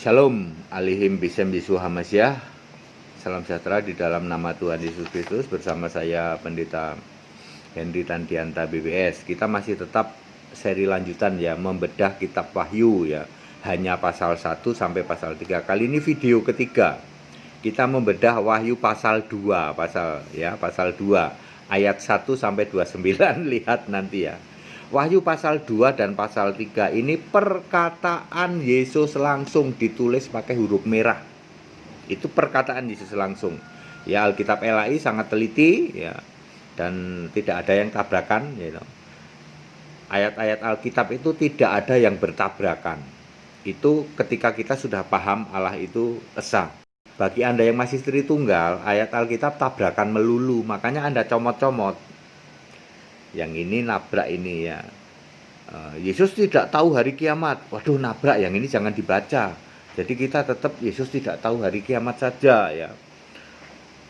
Shalom, alihim bisem Yesus Hamasyah. Salam sejahtera di dalam nama Tuhan Yesus Kristus. Bersama saya Pendeta Henry Tandianta BBS. Kita masih tetap seri lanjutan ya, membedah kitab Wahyu ya. Hanya pasal 1 sampai pasal 3. Kali ini video ketiga. Kita membedah Wahyu pasal 2, pasal 2 ayat 1 sampai 29. Lihat nanti ya. Wahyu pasal 2 dan pasal 3 ini perkataan Yesus langsung ditulis pakai huruf merah. Itu perkataan Yesus langsung. Ya, Alkitab LAI sangat teliti ya, dan tidak ada yang tabrakan ya. Ayat-ayat Alkitab itu tidak ada yang bertabrakan. Itu ketika kita sudah paham Allah itu esa. Bagi Anda yang masih Tritunggal, ayat Alkitab tabrakan melulu, makanya Anda comot-comot. Yang ini nabrak ini ya. Yesus tidak tahu hari kiamat. Waduh, nabrak, yang ini jangan dibaca. Jadi kita tetap Yesus tidak tahu hari kiamat saja ya.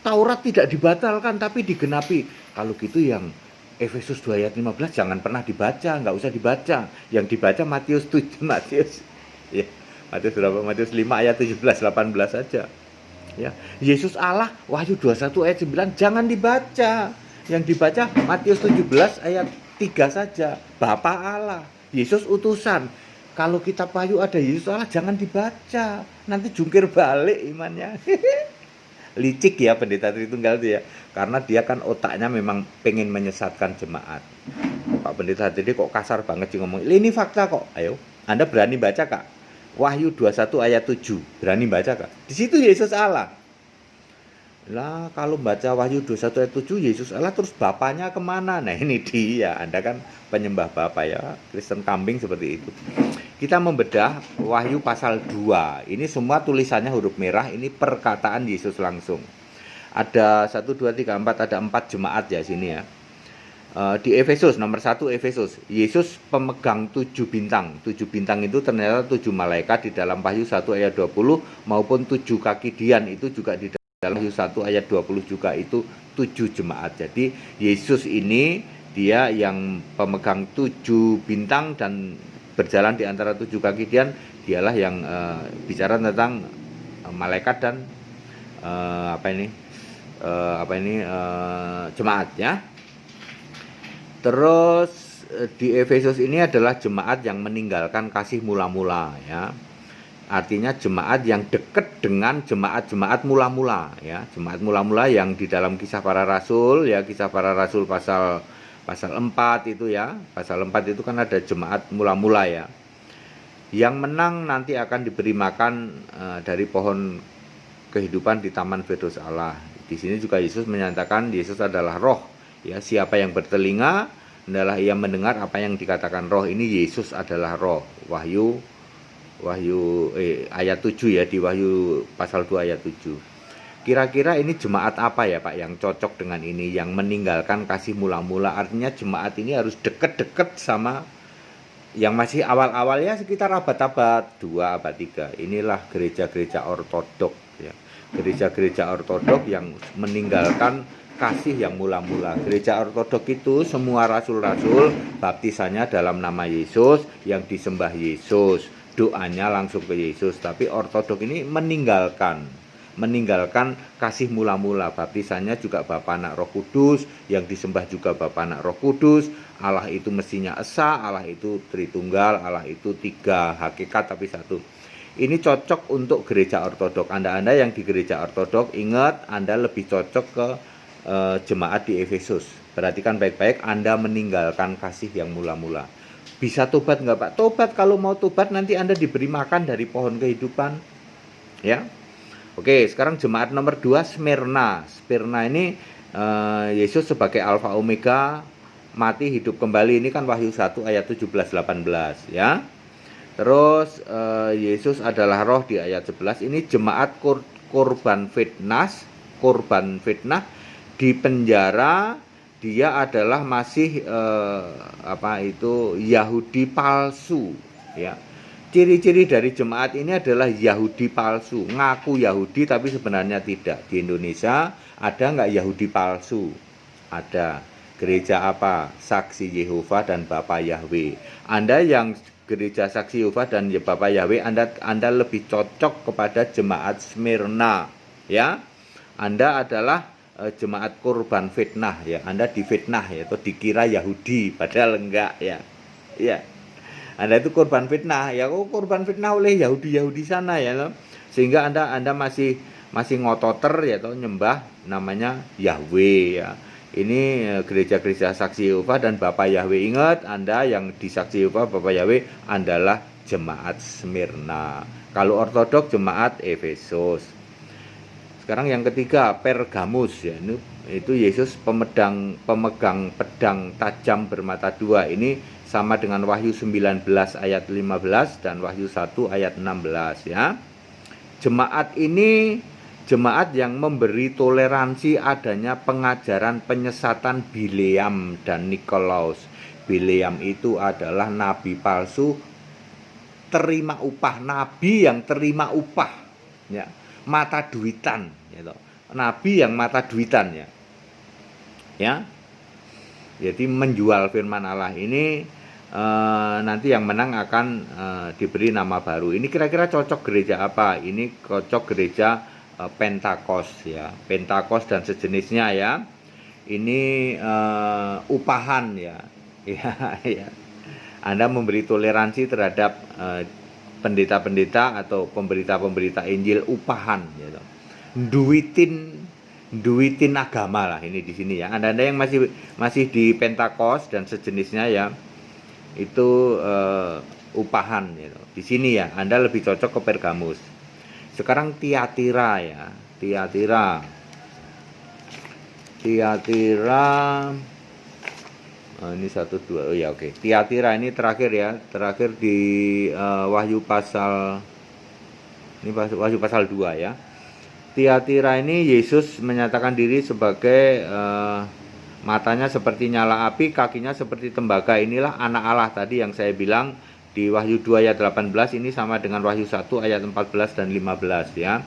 Taurat tidak dibatalkan tapi digenapi. Kalau gitu yang Efesus 2 ayat 15 jangan pernah dibaca, nggak usah dibaca. Yang dibaca Matius 7, Matius berapa? Matius 5 ayat 17 18 saja. Ya. Yesus Allah, Wahyu 21 ayat 9 jangan dibaca. Yang dibaca Matius 17 ayat 3 saja. Bapa Allah, Yesus utusan. Kalau kitab Wahyu ada Yesus Allah jangan dibaca. Nanti jungkir balik imannya. Licik ya pendeta Tritunggal itu ya. Karena dia kan otaknya memang pengen menyesatkan jemaat. Pak pendeta jadi kok kasar banget sih ngomong. Ini fakta kok. Ayo, Anda berani baca Kak? Wahyu 21 ayat 7. Berani baca Kak? Di situ Yesus Allah. Lah kalau baca Wahyu 21 ayat 7 Yesus Allah terus bapaknya kemana? Nah ini dia, Anda kan penyembah Bapa ya, Kristen kambing seperti itu. Kita membedah Wahyu pasal 2. Ini semua tulisannya huruf merah, ini perkataan Yesus langsung. Ada 1, 2, 3, 4, ada 4 jemaat ya sini ya. Di Efesus, nomor 1 Efesus, Yesus pemegang 7 bintang. 7 bintang itu ternyata 7 malaikat di dalam Wahyu 1 ayat 20 maupun 7 kaki dian itu juga di dalam Wahyu 1 ayat 20 juga itu 7 jemaat. Jadi Yesus ini dia yang pemegang 7 bintang dan berjalan di antara 7 kaki dian. Dialah yang bicara tentang malaikat dan jemaat ya. Terus di Efesus ini adalah jemaat yang meninggalkan kasih mula-mula ya. Artinya jemaat yang dekat dengan jemaat-jemaat mula-mula ya, jemaat mula-mula yang di dalam Kisah Para Rasul ya, Kisah Para Rasul pasal 4 itu ya. Pasal 4 itu kan ada jemaat mula-mula ya. Yang menang nanti akan diberi makan dari pohon kehidupan di Taman Firdaus Allah. Di sini juga Yesus menyatakan Yesus adalah roh ya, siapa yang bertelinga adalah ia mendengar apa yang dikatakan roh. Ini Yesus adalah roh. Wahyu ayat 7 ya, di Wahyu pasal 2 ayat 7. Kira-kira ini jemaat apa ya Pak yang cocok dengan ini, yang meninggalkan kasih mula-mula? Artinya jemaat ini harus deket-deket sama yang masih awal-awal ya, sekitar abad-abad 2, abad 3. Inilah gereja-gereja ortodok ya. Gereja-gereja ortodok yang meninggalkan kasih yang mula-mula. Gereja ortodok itu semua rasul-rasul baptisannya dalam nama Yesus, yang disembah Yesus, doanya langsung ke Yesus. Tapi ortodok ini meninggalkan kasih mula-mula. Baptisannya juga Bapa Anak Roh Kudus, yang disembah juga Bapa Anak Roh Kudus. Allah itu mestinya esa, Allah itu Tritunggal, Allah itu 3 hakikat tapi 1. Ini cocok untuk gereja ortodok. Anda yang di gereja ortodok, ingat Anda lebih cocok ke jemaat di Efesus. Perhatikan baik-baik, Anda meninggalkan kasih yang mula-mula. Bisa tobat nggak Pak? Tobat, kalau mau tobat nanti Anda diberi makan dari pohon kehidupan ya. Oke, sekarang jemaat nomor 2 Smyrna. Smyrna ini Yesus sebagai Alfa Omega, mati hidup kembali. Ini kan Wahyu 1 ayat 17-18 ya. Terus Yesus adalah roh di ayat 11. Ini jemaat korban fitnah di penjara. Dia adalah masih Yahudi palsu ya. Ciri-ciri dari jemaat ini adalah Yahudi palsu, ngaku Yahudi tapi sebenarnya tidak. Di Indonesia ada nggak Yahudi palsu? Ada. Gereja apa? Saksi Yehova dan Bapak Yahweh. Anda yang gereja Saksi Yehova dan Bapak Yahweh, Anda lebih cocok kepada jemaat Smyrna, ya. Anda adalah jemaat korban fitnah, ya. Anda difitnah, ya, atau dikira Yahudi padahal enggak, ya. Ya. Anda itu korban fitnah, ya. Kok korban fitnah oleh Yahudi sana, ya, loh. Sehingga Anda masih ngototer, ya, atau nyembah namanya Yahweh, ya. Ini gereja-gereja Saksi Yehova dan Bapak Yahweh. Ingat, Anda yang di Saksi Yehova, Bapak Yahweh adalah jemaat Smyrna. Kalau ortodok jemaat Efesus. Sekarang yang ketiga, Pergamus, ya. Itu Yesus pemegang pedang tajam bermata dua. Ini sama dengan Wahyu 19 ayat 15 dan Wahyu 1 ayat 16, ya. Jemaat ini jemaat yang memberi toleransi adanya pengajaran penyesatan Bileam dan Nikolaus. Bileam itu adalah nabi palsu, terima upah, nabi yang terima upah, ya, mata duitan, gitu. Nabi yang mata duitan, ya. Ya. Jadi menjual firman Allah ini nanti yang menang akan diberi nama baru. Ini kira-kira cocok gereja apa? Ini cocok gereja Pentakos, ya, Pentakos dan sejenisnya, ya. Ini upahan, ya. Ya. Anda memberi toleransi terhadap pendeta-pendeta atau pemberita-pemberita Injil upahan, gitu. Duitin agama lah ini di sini, ya. Anda yang masih di Pentakos dan sejenisnya, ya, itu upahan, gitu. Di sini, ya, Anda lebih cocok ke Pergamus. Sekarang Tiatira, ya. Tiatira. Ini 1 2. Oh ya, oke. Tiatira ini terakhir, ya. Terakhir di Wahyu pasal 2, ya. Tiatira ini Yesus menyatakan diri sebagai matanya seperti nyala api, kakinya seperti tembaga. Inilah anak Allah tadi yang saya bilang di Wahyu 2 ayat 18, ini sama dengan Wahyu 1 ayat 14 dan 15, ya.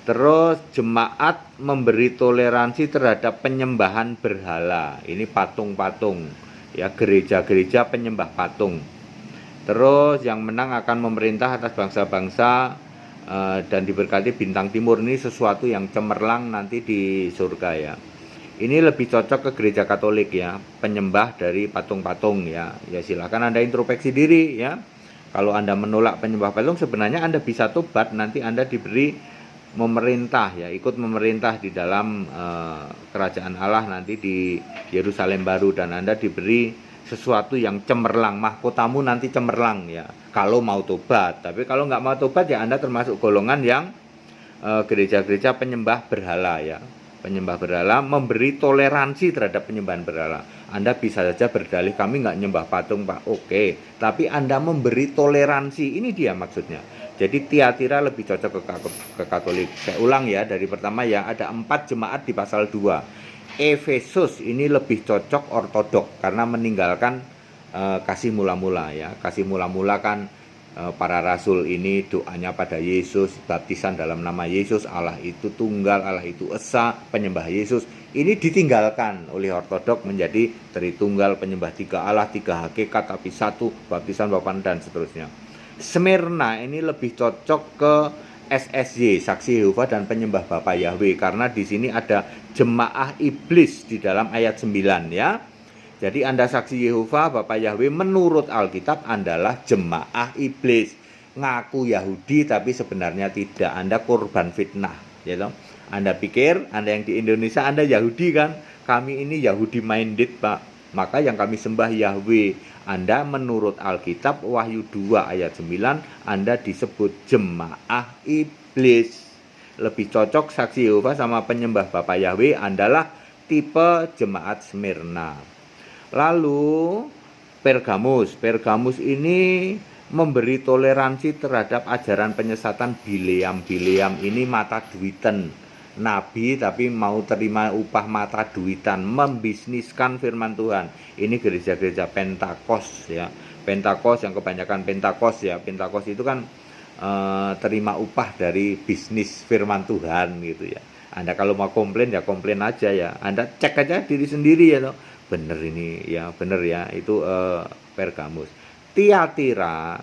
Terus jemaat memberi toleransi terhadap penyembahan berhala. Ini patung-patung, ya, gereja-gereja penyembah patung. Terus yang menang akan memerintah atas bangsa-bangsa dan diberkati bintang timur. Ini sesuatu yang cemerlang nanti di surga, ya. Ini lebih cocok ke gereja Katolik, ya, penyembah dari patung-patung, ya. Ya, silakan Anda introspeksi diri, ya. Kalau Anda menolak penyembah patung, sebenarnya Anda bisa tobat, nanti Anda diberi memerintah, ya, ikut memerintah di dalam kerajaan Allah nanti di Yerusalem baru, dan Anda diberi sesuatu yang cemerlang, mahkotamu nanti cemerlang, ya, kalau mau tobat. Tapi kalau nggak mau tobat, ya, Anda termasuk golongan yang gereja-gereja penyembah berhala, ya. Penyembah berhala memberi toleransi terhadap penyembahan berhala. Anda bisa saja berdalih, kami nggak nyembah patung, Pak. Oke, tapi Anda memberi toleransi. Ini dia maksudnya. Jadi Tiatira lebih cocok ke Katolik. Saya ulang, ya, dari pertama, ya, ada 4 jemaat di pasal 2. Efesus ini lebih cocok ortodok karena meninggalkan kasih mula-mula, ya. Kasih mula-mula kan para rasul ini doanya pada Yesus, baptisan dalam nama Yesus, Allah itu tunggal, Allah itu esa, penyembah Yesus. Ini ditinggalkan oleh ortodok menjadi Tritunggal, penyembah 3 Allah, 3 hakikat tapi satu, baptisan Bapa dan seterusnya. Smyrna ini lebih cocok ke SSY, Saksi Yehova dan penyembah Bapak Yahweh, karena di sini ada jemaah iblis di dalam ayat 9, ya. Jadi Anda Saksi Yehova, Bapak Yahweh, menurut Alkitab adalah jemaah iblis. Ngaku Yahudi tapi sebenarnya tidak. Anda korban fitnah, gitu. Anda pikir Anda yang di Indonesia Anda Yahudi kan? Kami ini Yahudi minded, Pak. Maka yang kami sembah Yahweh. Anda menurut Alkitab Wahyu 2 ayat 9 Anda disebut jemaah iblis. Lebih cocok Saksi Yehova sama penyembah Bapak Yahweh adalah tipe jemaat Smyrna. Lalu Pergamus ini memberi toleransi terhadap ajaran penyesatan Bileam. Bileam ini mata duitan, nabi tapi mau terima upah mata duitan, membisniskan firman Tuhan. Ini gereja-gereja Pentakos, ya. Pentakos yang kebanyakan Pentakos, ya. Pentakos itu kan terima upah dari bisnis firman Tuhan, gitu, ya. Anda kalau mau komplain, ya komplain aja, ya. Anda cek aja diri sendiri, ya, loh. Bener ini, ya, bener, ya, itu Pergamus. Tiatira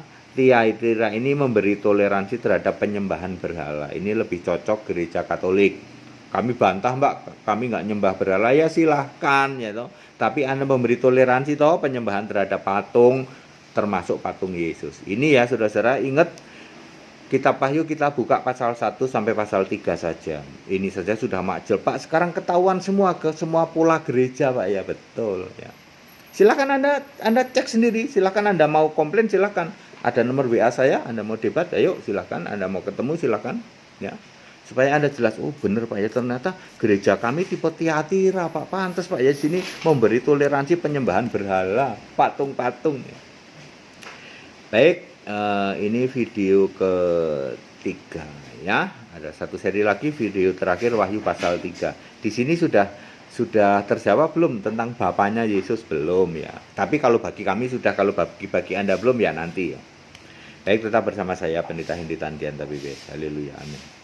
ini memberi toleransi terhadap penyembahan berhala. Ini lebih cocok gereja Katolik. Kami bantah, Mbak, kami nggak nyembah berhala, ya silahkan ya toh. Tapi Anda memberi toleransi toh penyembahan terhadap patung, termasuk patung Yesus. Ini ya saudara-saudara, ingat Kitab Wahyu kita buka pasal 1 sampai pasal 3 saja. Ini saja sudah makjel. Pak, sekarang ketahuan semua ke semua pola gereja, Pak, ya betul ya. Silakan Anda cek sendiri, silakan Anda mau komplain silakan. Ada nomor WA saya, Anda mau debat, ayo silakan. Anda mau ketemu silakan ya. Supaya Anda jelas, oh benar Pak ya, ternyata gereja kami tipe Tiatira, Pak. Pantas Pak ya, sini memberi toleransi penyembahan berhala, patung-patung ya. Baik, ini video ketiga ya. Ada satu seri lagi video terakhir Wahyu pasal 3. Di sini sudah terjawab belum tentang Bapaknya Yesus? Belum ya. Tapi kalau bagi kami sudah, kalau bagi Anda belum ya nanti ya. Baik, tetap bersama saya Pendeta Hendy Tandianta BBS. Haleluya, amin.